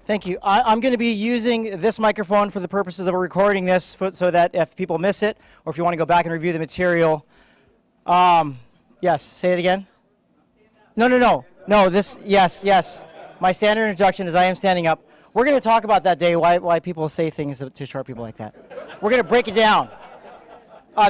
Thank you. I'm going to be using this microphone for the purposes of recording this so that if people miss it or if you want to go back and review the material. Yes, say it again. No, yes. My standard introduction is I am standing up. We're going to talk about that day, why people say things to short people like that. We're going to break it down.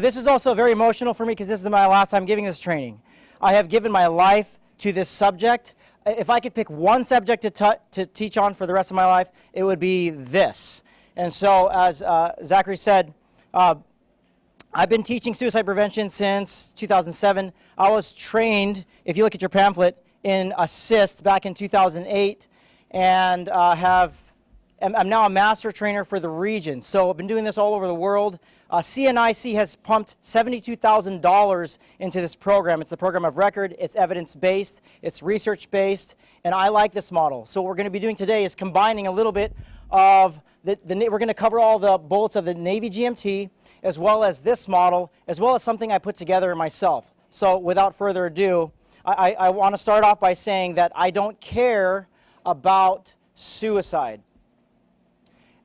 This is also very emotional for me because this is my last time giving this training. I have given my life to this subject. If I could pick one subject to teach on for the rest of my life, it would be this. And so, as Zachary said, I've been teaching suicide prevention since 2007. I was trained, if you look at your pamphlet, in assist back in 2008, and I'm now a master trainer for the region. So I've been doing this all over the world. CNIC has pumped $72,000 into this program. It's the program of record. It's evidence-based. It's research-based. And I like this model. So what we're going to be doing today is combining a little bit of we're going to cover all the bullets of the Navy GMT, as well as this model, as well as something I put together myself. So without further ado, I want to start off by saying that I don't care about suicide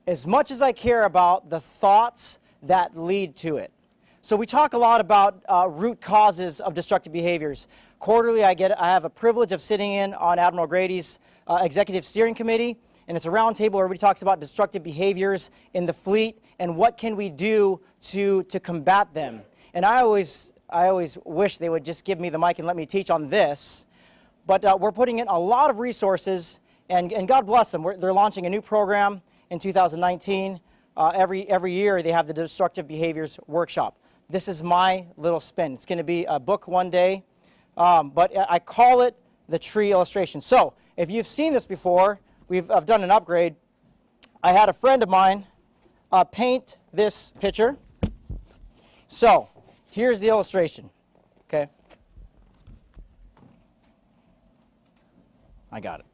as much as I care about the thoughts that lead to it. So we talk a lot about root causes of destructive behaviors. Quarterly, I have a privilege of sitting in on Admiral Grady's executive steering committee, and it's a round table where everybody talks about destructive behaviors in the fleet and what can we do to combat them. And I always wish they would just give me the mic and let me teach on this, but we're putting in a lot of resources, and God bless them. They're launching a new program in 2019. Every year they have the Destructive Behaviors Workshop. This is my little spin. It's going to be a book one day, but I call it the tree illustration. So if you've seen this before, I've done an upgrade. I had a friend of mine paint this picture. So here's the illustration. Okay, I got it.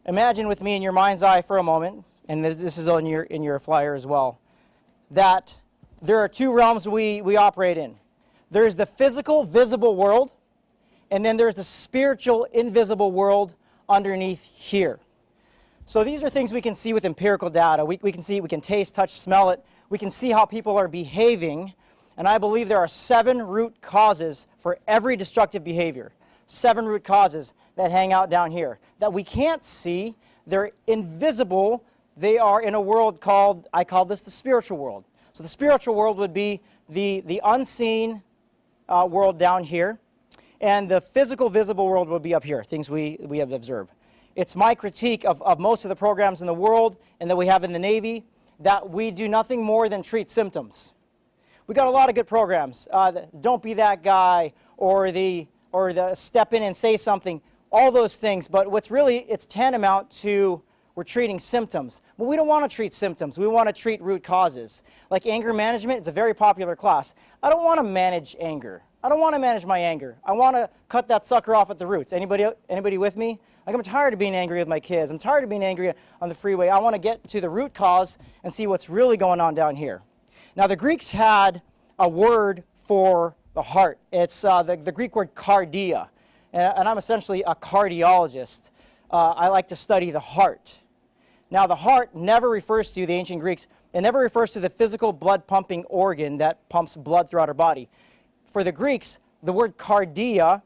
Imagine with me in your mind's eye for a moment, and this is in your flyer as well, that there are two realms we operate in. There's the physical, visible world, and then there's the spiritual, invisible world underneath here. So these are things we can see with empirical data. We can see, we can taste, touch, smell it. We can see how people are behaving, and I believe there are 7 root causes for every destructive behavior. 7 root causes that hang out down here that we can't see. They're invisible. They are in a world I call this the spiritual world. So the spiritual world would be the unseen world down here, and the physical, visible world would be up here, things we have observed. It's my critique of most of the programs in the world and that we have in the Navy that we do nothing more than treat symptoms. We got a lot of good programs. Don't be that guy, or the step in and say something, all those things. But it's tantamount to we're treating symptoms. But we don't want to treat symptoms. We want to treat root causes. Like anger management, it's a very popular class. I don't want to manage anger. I don't want to manage my anger. I want to cut that sucker off at the roots. Anybody with me? Like, I'm tired of being angry with my kids. I'm tired of being angry on the freeway. I want to get to the root cause and see what's really going on down here. Now, the Greeks had a word for the heart. It's the Greek word cardia. And I'm essentially a cardiologist. I like to study the heart. Now, the heart never refers to the ancient Greeks. It never refers to the physical blood pumping organ that pumps blood throughout our body. For the Greeks, the word cardia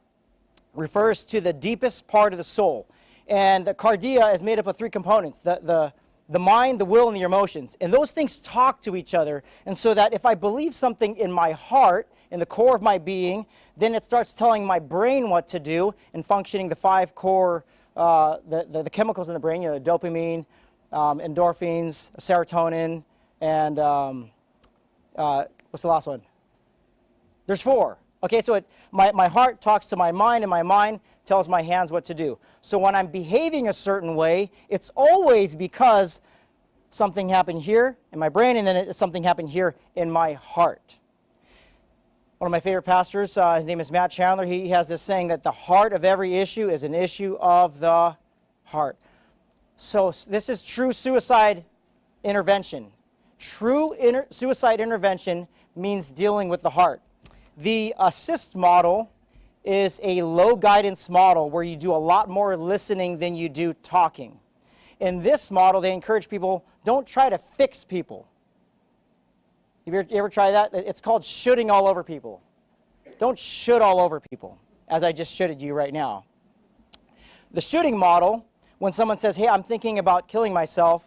refers to the deepest part of the soul. And the cardia is made up of 3 components, the mind, the will, and the emotions. And those things talk to each other. And so that if I believe something in my heart, in the core of my being, then it starts telling my brain what to do and functioning the 5 core, the chemicals in the brain, the dopamine, endorphins, serotonin, and what's the last one? There's 4. Okay, so my heart talks to my mind, and my mind tells my hands what to do. So when I'm behaving a certain way, it's always because something happened here in my brain, and then something happened here in my heart. One of my favorite pastors, his name is Matt Chandler, he has this saying that the heart of every issue is an issue of the heart. So this is true suicide intervention. True suicide intervention means dealing with the heart. The assist model is a low guidance model where you do a lot more listening than you do talking. In this model, they encourage people, don't try to fix people. You ever try that? It's called shooting all over people. Don't shoot all over people, as I just shooted you right now. The shooting model, when someone says, hey, I'm thinking about killing myself,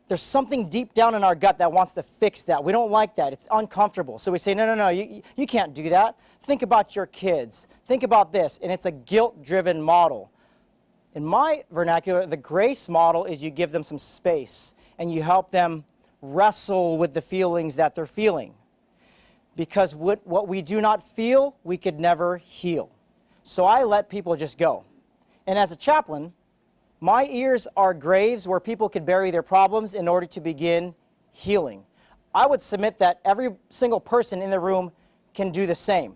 there's something deep down in our gut that wants to fix that. We don't like that. It's uncomfortable. So we say, no, you can't do that. Think about your kids. Think about this. And it's a guilt-driven model. In my vernacular, the grace model is you give them some space and you help them wrestle with the feelings that they're feeling. Because what we do not feel, we could never heal. So I let people just go. And as a chaplain, my ears are graves where people could bury their problems in order to begin healing. I would submit that every single person in the room can do the same.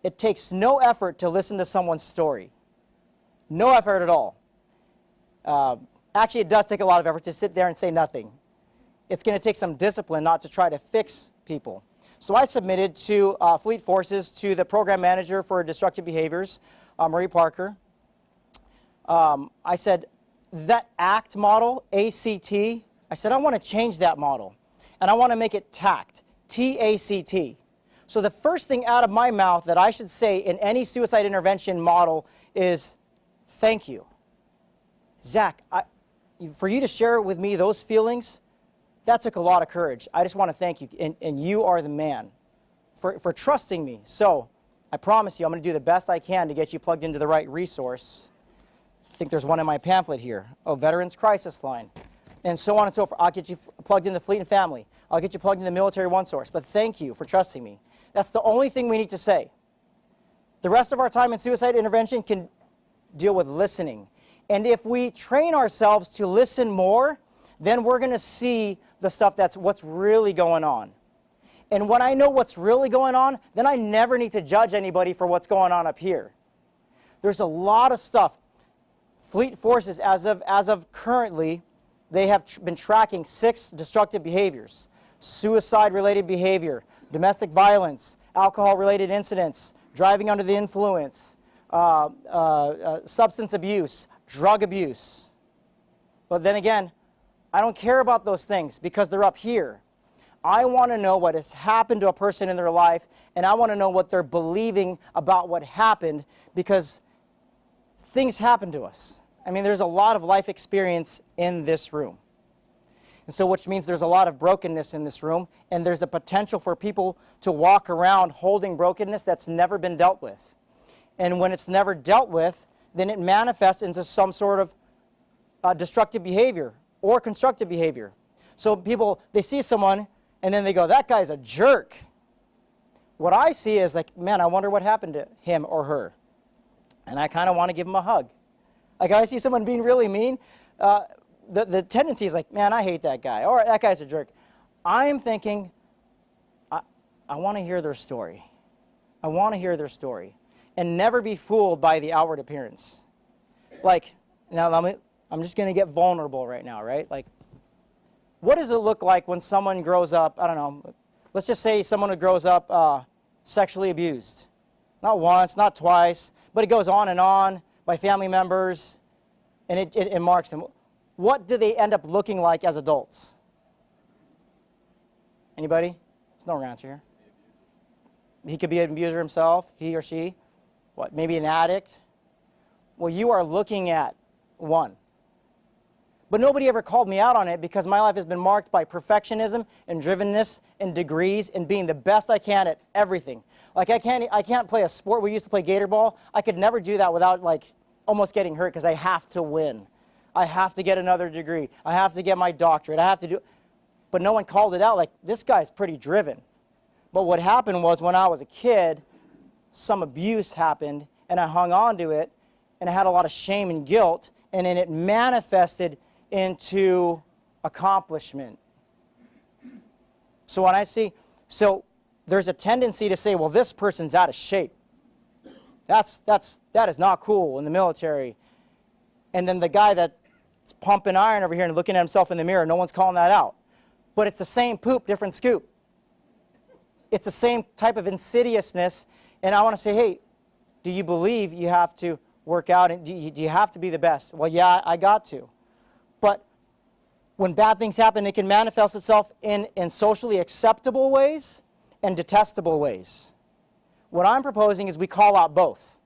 It takes no effort to listen to someone's story. No effort at all. Actually, it does take a lot of effort to sit there and say nothing. It's going to take some discipline not to try to fix people. So I submitted to Fleet Forces, to the program manager for destructive behaviors, Marie Parker. I said, that ACT model, A-C-T, I said, I want to change that model. And I want to make it TACT, T-A-C-T. So the first thing out of my mouth that I should say in any suicide intervention model is, thank you. Zach, for you to share with me those feelings, that took a lot of courage. I just want to thank you, and you are the man for trusting me. So I promise you I'm going to do the best I can to get you plugged into the right resource. I think there's one in my pamphlet here. Oh, Veterans Crisis Line. And so on and so forth. I'll get you plugged into Fleet and Family. I'll get you plugged into Military One Source. But thank you for trusting me. That's the only thing we need to say. The rest of our time in suicide intervention can deal with listening. And if we train ourselves to listen more, then we're going to see the stuff that's what's really going on. And when I know what's really going on, then I never need to judge anybody for what's going on up here. There's a lot of stuff. Fleet Forces, as of currently, they have been tracking 6 destructive behaviors: suicide-related behavior, domestic violence, alcohol-related incidents, driving under the influence, substance abuse, drug abuse. But then again, I don't care about those things because they're up here. I want to know what has happened to a person in their life, and I want to know what they're believing about what happened, because things happen to us. I mean, there's a lot of life experience in this room. And so, which means there's a lot of brokenness in this room, and there's the potential for people to walk around holding brokenness that's never been dealt with. And when it's never dealt with, then it manifests into some sort of destructive behavior or constructive behavior. So people, they see someone, and then they go, that guy's a jerk. What I see is like, man, I wonder what happened to him or her. And I kind of want to give him a hug. Like, I see someone being really mean, the tendency is like, man, I hate that guy, or that guy's a jerk. I'm thinking, I want to hear their story. I want to hear their story. And never be fooled by the outward appearance. Like, now I'm just going to get vulnerable right now, right? Like, what does it look like when someone grows up, I don't know, let's just say someone who grows up sexually abused. Not once, not twice, but it goes on by family members, and it marks them. What do they end up looking like as adults? Anybody? There's no answer here. He could be an abuser himself, he or she. What, maybe an addict? Well, you are looking at one. But nobody ever called me out on it because my life has been marked by perfectionism and drivenness and degrees and being the best I can at everything. Like I can't play a sport. We used to play gator ball. I could never do that without like almost getting hurt because I have to win. I have to get another degree. I have to get my doctorate. I have to do. But no one called it out like, this guy's pretty driven. But what happened was when I was a kid, some abuse happened and I hung on to it and I had a lot of shame and guilt, and then it manifested into accomplishment. So when I see, so there's a tendency to say, well, this person's out of shape. That is not cool in the military. And then the guy that's pumping iron over here and looking at himself in the mirror, no one's calling that out. But it's the same poop, different scoop. It's the same type of insidiousness. And I want to say, hey, do you believe you have to work out? And do you have to be the best? Well, yeah, I got to. But when bad things happen, it can manifest itself in socially acceptable ways and detestable ways. What I'm proposing is we call out both.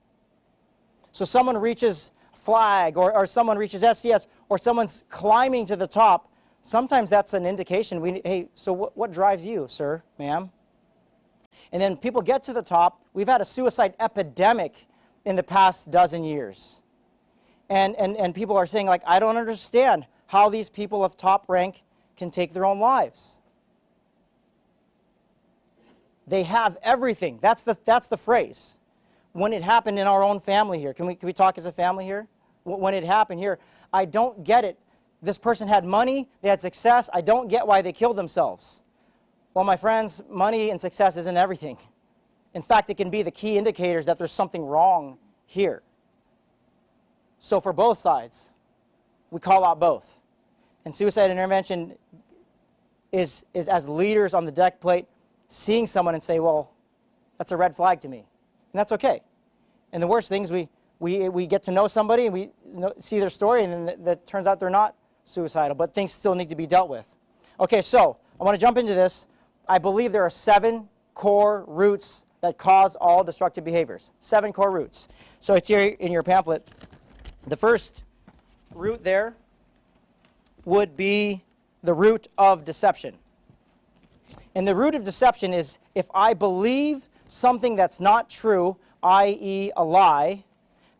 So someone reaches flag, or someone reaches SCS, or someone's climbing to the top. Sometimes that's an indication. Hey, so what drives you, sir, ma'am? And then people get to the top. We've had a suicide epidemic in the past dozen years. And people are saying, like, I don't understand how these people of top rank can take their own lives. They have everything. That's the phrase. When it happened in our own family here, can we talk as a family here? When it happened here, I don't get it. This person had money, they had success. I don't get why they killed themselves. Well, my friends, money and success isn't everything. In fact, it can be the key indicators that there's something wrong here. So for both sides, we call out both. And suicide intervention is as leaders on the deck plate, seeing someone and say, well, that's a red flag to me. And that's okay. And the worst things, we get to know somebody and we see their story, and then it turns out they're not suicidal, but things still need to be dealt with. Okay, so I want to jump into this. I believe there are 7 core roots that cause all destructive behaviors. 7 core roots. So it's here in your pamphlet. The first root there would be the root of deception. And the root of deception is if I believe something that's not true, i.e. a lie,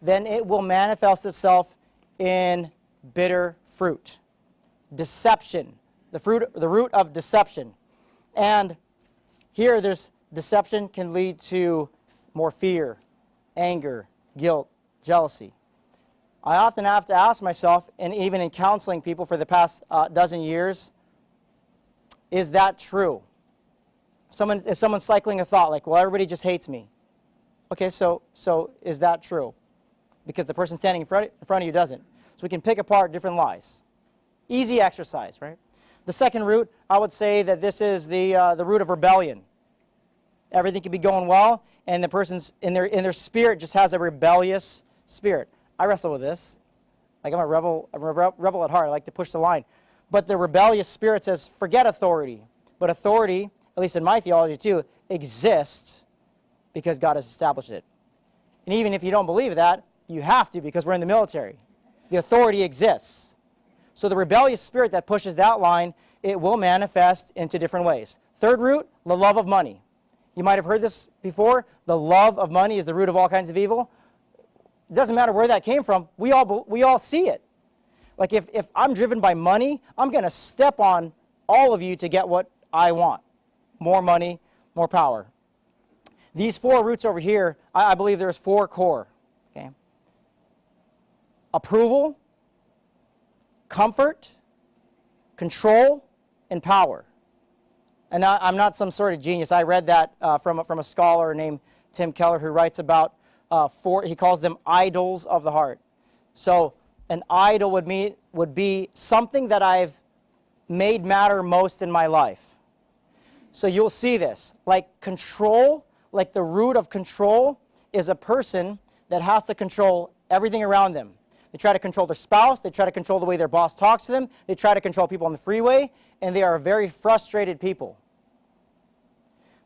then it will manifest itself in bitter fruit. Deception, the root of deception. And here there's deception can lead to more fear, anger, guilt, jealousy. I often have to ask myself, and even in counseling people for the past dozen years, is that true? Is someone cycling a thought like, well, everybody just hates me. Okay, so is that true? Because the person standing in front of you doesn't. So we can pick apart different lies. Easy exercise, right? The second root, I would say that this is the root of rebellion. Everything can be going well, and the person's in their spirit just has a rebellious spirit. I wrestle with this. Like I'm a rebel at heart. I like to push the line. But the rebellious spirit says, forget authority. But authority, at least in my theology too, exists because God has established it. And even if you don't believe that, you have to because we're in the military. The authority exists. So the rebellious spirit that pushes that line, it will manifest into different ways. Third root, the love of money. You might have heard this before. The love of money is the root of all kinds of evil. It doesn't matter where that came from. We all see it. Like if I'm driven by money, I'm going to step on all of you to get what I want. More money, more power. These 4 roots over here, I believe there's 4 core. Okay? Approval, comfort, control, and power. And I'm not some sort of genius. I read that from a scholar named Tim Keller who writes about 4, he calls them idols of the heart. So an idol would be something that I've made matter most in my life. So you'll see this. Like control, like the root of control is a person that has to control everything around them. They try to control their spouse. They try to control the way their boss talks to them. They try to control people on the freeway. And they are very frustrated people.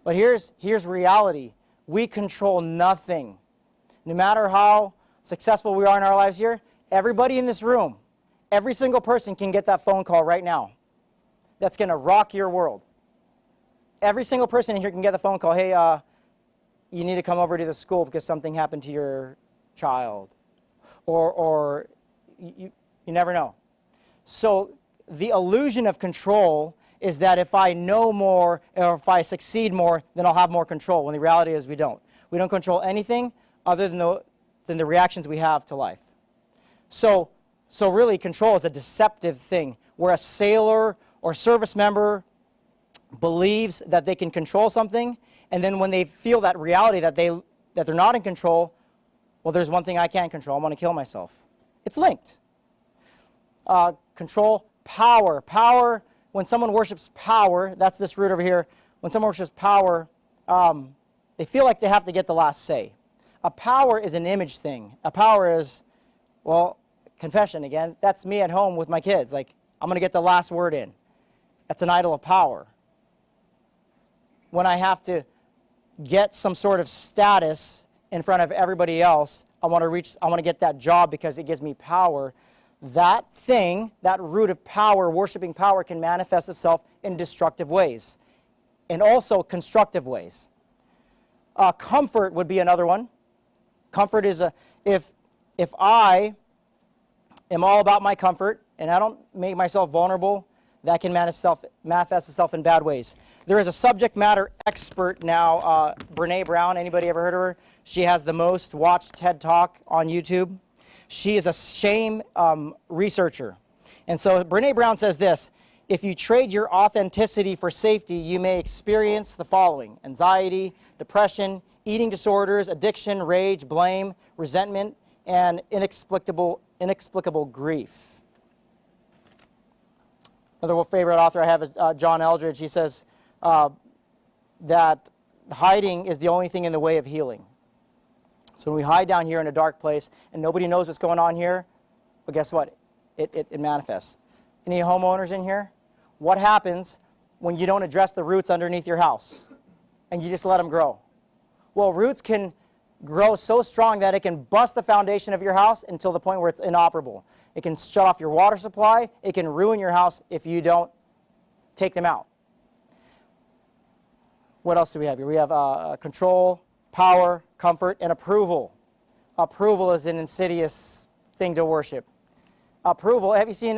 But here's reality. We control nothing. No matter how successful we are in our lives here, everybody in this room, every single person can get that phone call right now. That's going to rock your world. Every single person in here can get the phone call, hey, you need to come over to the school because something happened to your child. Or you never know. So the illusion of control is that if I know more or if I succeed more, then I'll have more control, when the reality is we don't. We don't control anything other than the reactions we have to life. So really control is a deceptive thing, where a sailor or service member believes that they can control something, and then when they feel that reality that they're not in control, well, there's one thing I can't control. I'm going to kill myself. It's linked. Control, power. Power, when someone worships power, that's this root over here. When someone worships power, they feel like they have to get the last say. A power is an image thing. A power is, well, confession again. That's me at home with my kids. Like, I'm going to get the last word in. That's an idol of power. When I have to get some sort of status in front of everybody else, I want to get that job because it gives me power. That thing, that root of power, worshiping power, can manifest itself in destructive ways and also constructive ways. Comfort would be another one. Comfort is if I am all about my comfort and I don't make myself vulnerable, that can manifest itself in bad ways. There is a subject matter expert now, Brene Brown. Anybody ever heard of her? She has the most watched TED Talk on YouTube. She is a shame researcher. And so Brene Brown says this: if you trade your authenticity for safety, you may experience the following: anxiety, depression, eating disorders, addiction, rage, blame, resentment, and inexplicable grief. Another favorite author I have is John Eldredge. He says that hiding is the only thing in the way of healing. So when we hide down here in a dark place and nobody knows what's going on here, well, guess what? It manifests. Any homeowners in here? What happens when you don't address the roots underneath your house and you just let them grow? Well, roots can grow so strong that it can bust the foundation of your house until the point where it's inoperable. It can shut off your water supply. It can ruin your house if you don't take them out. What else do we have here? We have control, power, comfort, and approval. Approval is an insidious thing to worship. Approval, have you seen,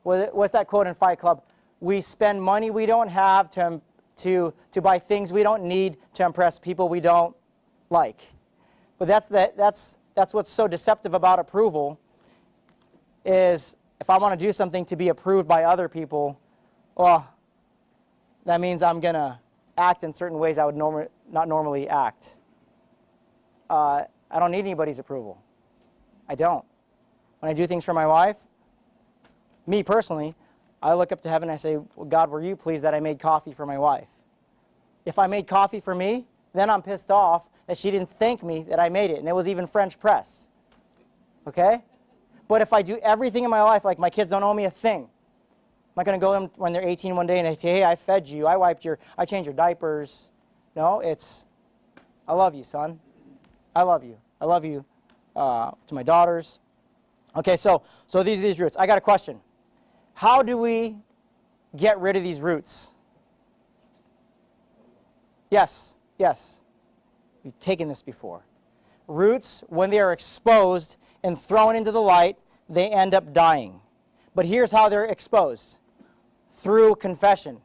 what's that quote in Fight Club? We spend money we don't have to buy things we don't need to impress people we don't like. But that's what's so deceptive about approval, is if I want to do something to be approved by other people, well, that means I'm going to act in certain ways I would not normally act. I don't need anybody's approval. I don't. When I do things for my wife, me personally, I look up to heaven and I say, well, God, were you pleased that I made coffee for my wife? If I made coffee for me, then I'm pissed off that she didn't thank me that I made it, and it was even French press. Okay? But if I do everything in my life, like my kids don't owe me a thing. I'm not going to go to them when they're 18 one day and they say, hey, I fed you, I changed your diapers. No, it's, I love you, son. I love you. I love you to my daughters. Okay, so these are these roots. I got a question. How do we get rid of these roots? Yes. We've taken this before. Roots, when they are exposed and thrown into the light, they end up dying. But here's how they're exposed. Through confession.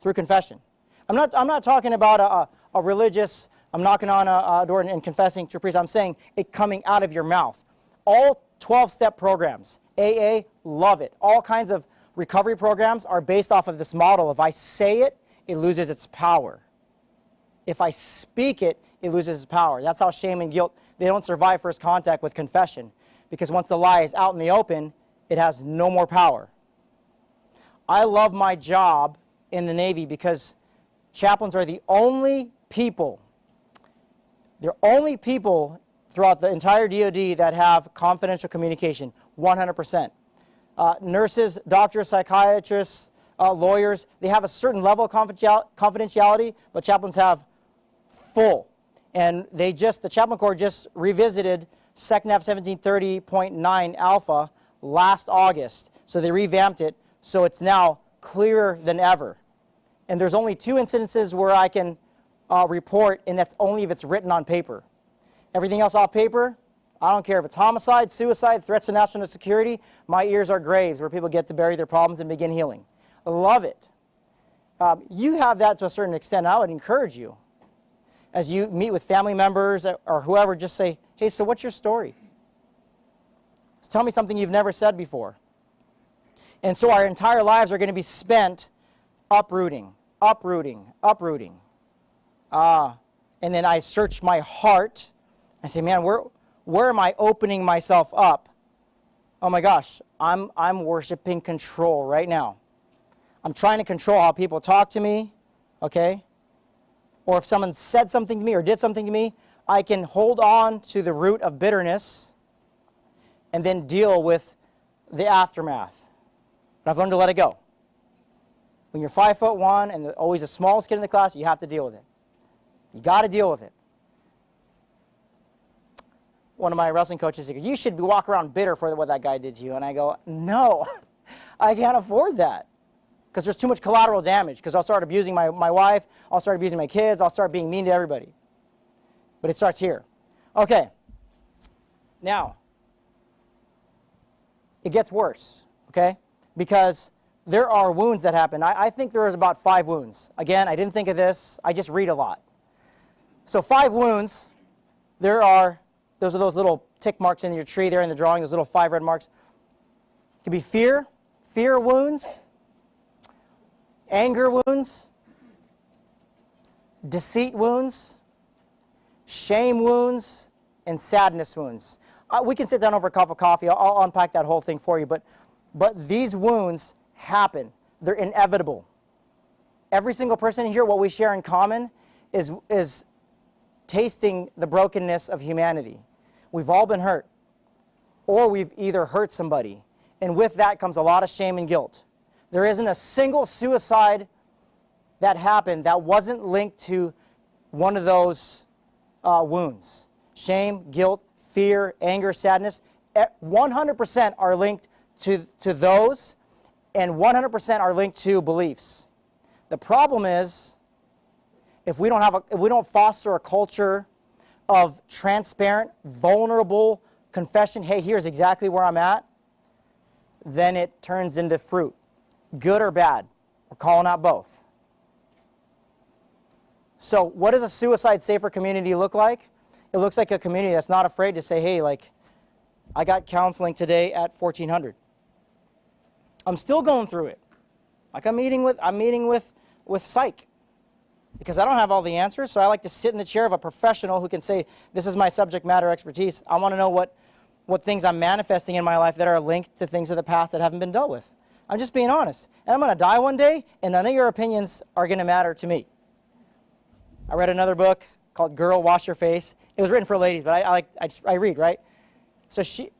Through confession. I'm not talking about a religious, I'm knocking on a door and confessing to a priest. I'm saying it coming out of your mouth. All 12-step programs, AA, love it. All kinds of recovery programs are based off of this model. If I say it, it loses its power. If I speak it, it loses its power. That's how shame and guilt, they don't survive first contact with confession. Because once the lie is out in the open, it has no more power. I love my job in the Navy because chaplains are the only people, they're only people throughout the entire DoD that have confidential communication, 100%. Nurses, doctors, psychiatrists, lawyers, they have a certain level of confidentiality, but chaplains have full. And the Chaplain Corps just revisited SecNav 1730.9 Alpha last August. So they revamped it, so it's now clearer than ever. And there's only 2 incidences where I can report, and that's only if it's written on paper. Everything else off paper, I don't care if it's homicide, suicide, threats to national security, my ears are graves where people get to bury their problems and begin healing. I love it. You have that to a certain extent. I would encourage you, as you meet with family members or whoever, just say, hey, so what's your story? Tell me something you've never said before. And so our entire lives are going to be spent uprooting. And then I search my heart. I say, man, where am I opening myself up? Oh my gosh, I'm worshiping control right now. I'm trying to control how people talk to me, okay? Or if someone said something to me or did something to me, I can hold on to the root of bitterness and then deal with the aftermath. But I've learned to let it go. When you're 5'1" and always the smallest kid in the class, you have to deal with it. You got to deal with it. One of my wrestling coaches said, you should walk around bitter for what that guy did to you. And I go, no, I can't afford that. Because there's too much collateral damage. Because I'll start abusing my wife. I'll start abusing my kids. I'll start being mean to everybody. But it starts here. Okay. Now, it gets worse. Okay? Because there are wounds that happen. I think there is about 5 wounds. Again, I didn't think of this. I just read a lot. So 5 wounds. Those are those little tick marks in your tree there in the drawing, those little 5 red marks. It could be fear wounds, anger wounds, deceit wounds, shame wounds, and sadness wounds. We can sit down over a cup of coffee. I'll unpack that whole thing for you. But these wounds happen. They're inevitable. Every single person here, what we share in common is tasting the brokenness of humanity. We've all been hurt. Or we've either hurt somebody. And with that comes a lot of shame and guilt. There isn't a single suicide that happened that wasn't linked to one of those wounds. Shame, guilt, fear, anger, sadness. 100% are linked to those, and 100% are linked to beliefs. The problem is, if we don't foster a culture of transparent, vulnerable confession, hey, here's exactly where I'm at, then it turns into fruit. Good or bad. We're calling out both. So what does a suicide-safer community look like? It looks like a community that's not afraid to say, hey, like, I got counseling today at 1400. I'm still going through it. Like I'm meeting with psych. Because I don't have all the answers, so I like to sit in the chair of a professional who can say, this is my subject matter expertise. I want to know what things I'm manifesting in my life that are linked to things of the past that haven't been dealt with. I'm just being honest. And I'm going to die one day, and none of your opinions are going to matter to me. I read another book called Girl, Wash Your Face. It was written for ladies, but I read, right? So she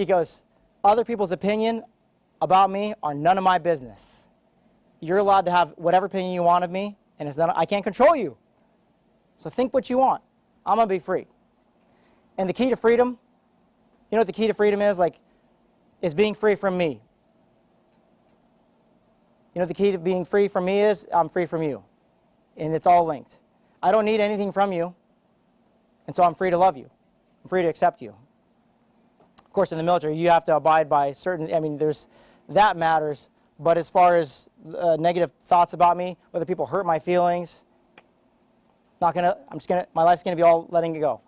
goes, other people's opinion about me are none of my business. You're allowed to have whatever opinion you want of me, and I can't control you. So think what you want. I'm going to be free. And the key to freedom, you know what the key to freedom is? Is being free from me. You know what the key to being free from me is? I'm free from you. And it's all linked. I don't need anything from you, and so I'm free to love you. I'm free to accept you. Of course, in the military, you have to abide by certain, that matters. But as far as negative thoughts about me, whether people hurt my feelings, my life's gonna be all letting it go.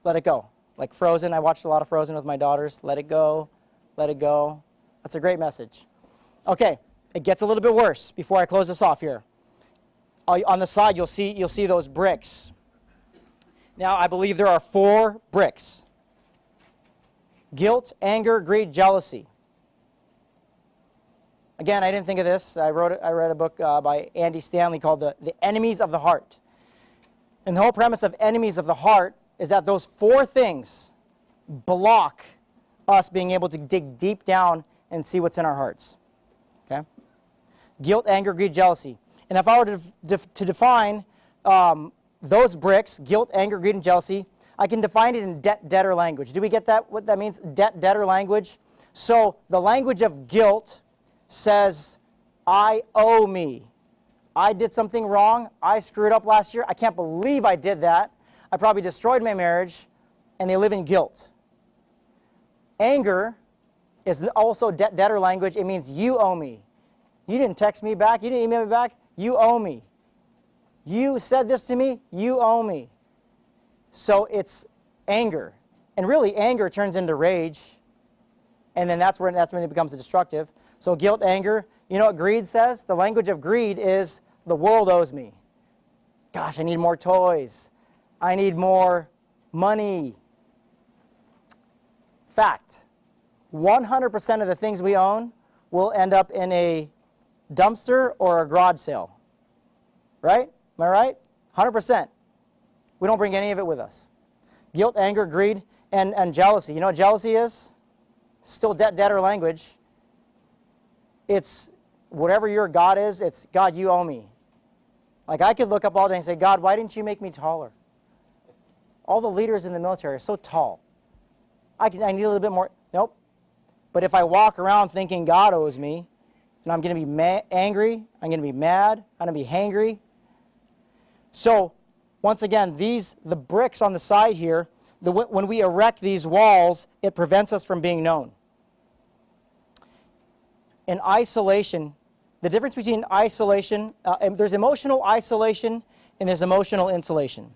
Let it go. Like Frozen, I watched a lot of Frozen with my daughters. Let it go, let it go. That's a great message. Okay, it gets a little bit worse before I close this off here. On the side, you'll see those bricks. Now, I believe there are 4 bricks. Guilt, anger, greed, jealousy. Again, I didn't think of this. I read a book by Andy Stanley called The Enemies of the Heart. And the whole premise of Enemies of the Heart is that those 4 things block us being able to dig deep down and see what's in our hearts. Okay? Guilt, anger, greed, jealousy. And if I were to define those bricks, guilt, anger, greed, and jealousy, I can define it in debt-debtor language. Do we get that? What that means? Debt-debtor language. So the language of guilt says, I owe me. I did something wrong. I screwed up last year. I can't believe I did that. I probably destroyed my marriage, and they live in guilt. Anger is also debtor language. It means you owe me. You didn't text me back. You didn't email me back. You owe me. You said this to me. You owe me. So it's anger. And really, anger turns into rage. And then that's when it becomes destructive. So guilt, anger. You know what greed says? The language of greed is the world owes me. Gosh, I need more toys. I need more money. Fact. 100% of the things we own will end up in a dumpster or a garage sale. Right? Am I right? 100%. We don't bring any of it with us. Guilt, anger, greed, and jealousy. You know what jealousy is? Still debtor language. It's whatever your God is, it's God, you owe me. Like I could look up all day and say, God, why didn't you make me taller? All the leaders in the military are so tall. I need a little bit more. Nope. But if I walk around thinking God owes me, and I'm going to be angry, I'm going to be mad, I'm going to be hangry. So, once again, the bricks on the side here, when we erect these walls, it prevents us from being known. In isolation, the difference between isolation, there's emotional isolation and there's emotional insulation.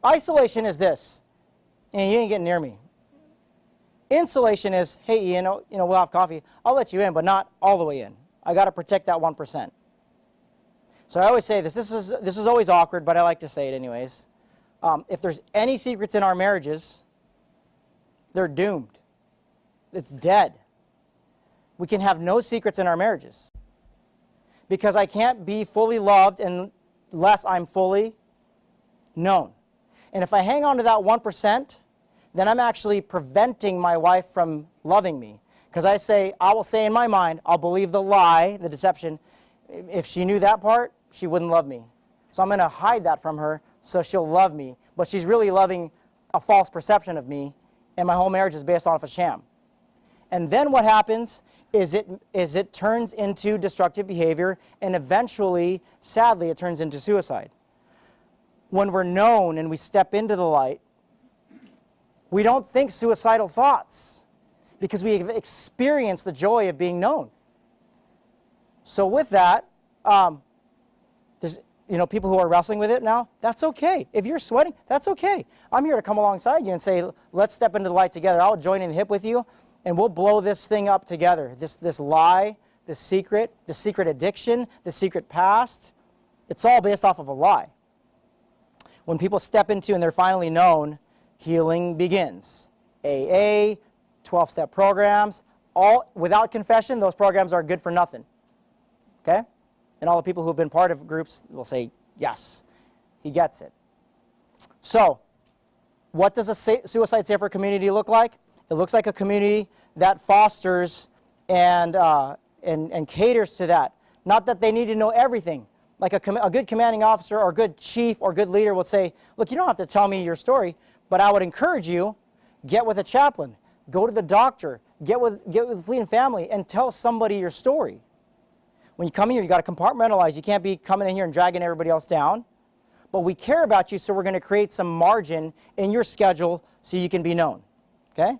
Isolation is this, and you ain't getting near me. Insulation is, hey, we'll have coffee. I'll let you in, but not all the way in. I got to protect that 1%. So I always say this. This is always awkward, but I like to say it anyways. If there's any secrets in our marriages, they're doomed. It's dead. We can have no secrets in our marriages. Because I can't be fully loved unless I'm fully known. And if I hang on to that 1%, then I'm actually preventing my wife from loving me. Because I will say in my mind, I'll believe the lie, the deception. If she knew that part, she wouldn't love me. So I'm going to hide that from her so she'll love me. But she's really loving a false perception of me, and my whole marriage is based off a sham. And then what happens is it turns into destructive behavior, and eventually, sadly, it turns into suicide. When we're known and we step into the light, we don't think suicidal thoughts because we have experienced the joy of being known. So with that, there's people who are wrestling with it now. That's okay. If you're sweating, that's okay. I'm here to come alongside you and say, let's step into the light together. I'll join in the hip with you, and we'll blow this thing up together. This lie, this secret addiction, the secret past, it's all based off of a lie. When people step into and they're finally known, healing begins. AA, 12-step programs, all without confession, those programs are good for nothing. Okay? And all the people who've been part of groups will say, yes, he gets it. So, what does a suicide-safer community look like? It looks like a community that fosters and caters to that. Not that they need to know everything. Like a good commanding officer or a good chief or good leader will say, look, you don't have to tell me your story, but I would encourage you, get with a chaplain, go to the doctor, get with fleeing family, and tell somebody your story. When you come here, you got to compartmentalize. You can't be coming in here and dragging everybody else down. But we care about you, so we're going to create some margin in your schedule so you can be known. Okay?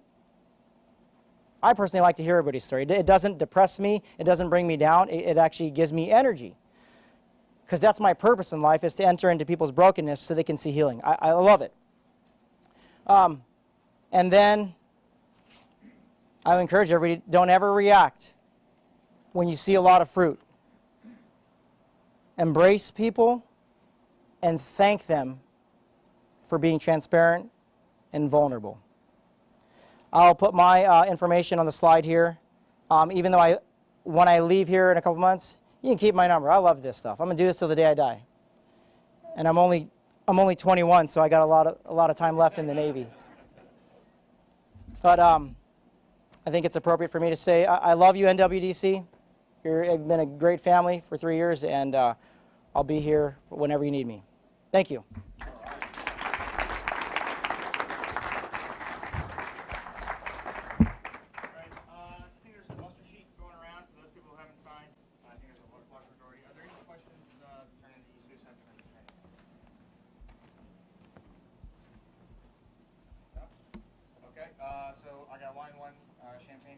I personally like to hear everybody's story. It doesn't depress me. It doesn't bring me down. It actually gives me energy. Because that's my purpose in life, is to enter into people's brokenness so they can see healing. I love it. And then I would encourage everybody, don't ever react when you see a lot of fruit. Embrace people and thank them for being transparent and vulnerable. I'll put my information on the slide here. Even though when I leave here in a couple months, you can keep my number. I love this stuff. I'm going to do this till the day I die. And I'm only 21, so I got a lot of time left in the Navy. But I think it's appropriate for me to say I love you, NWDC. You've been a great family for 3 years, and I'll be here whenever you need me. Thank you. So I got line one, champagne.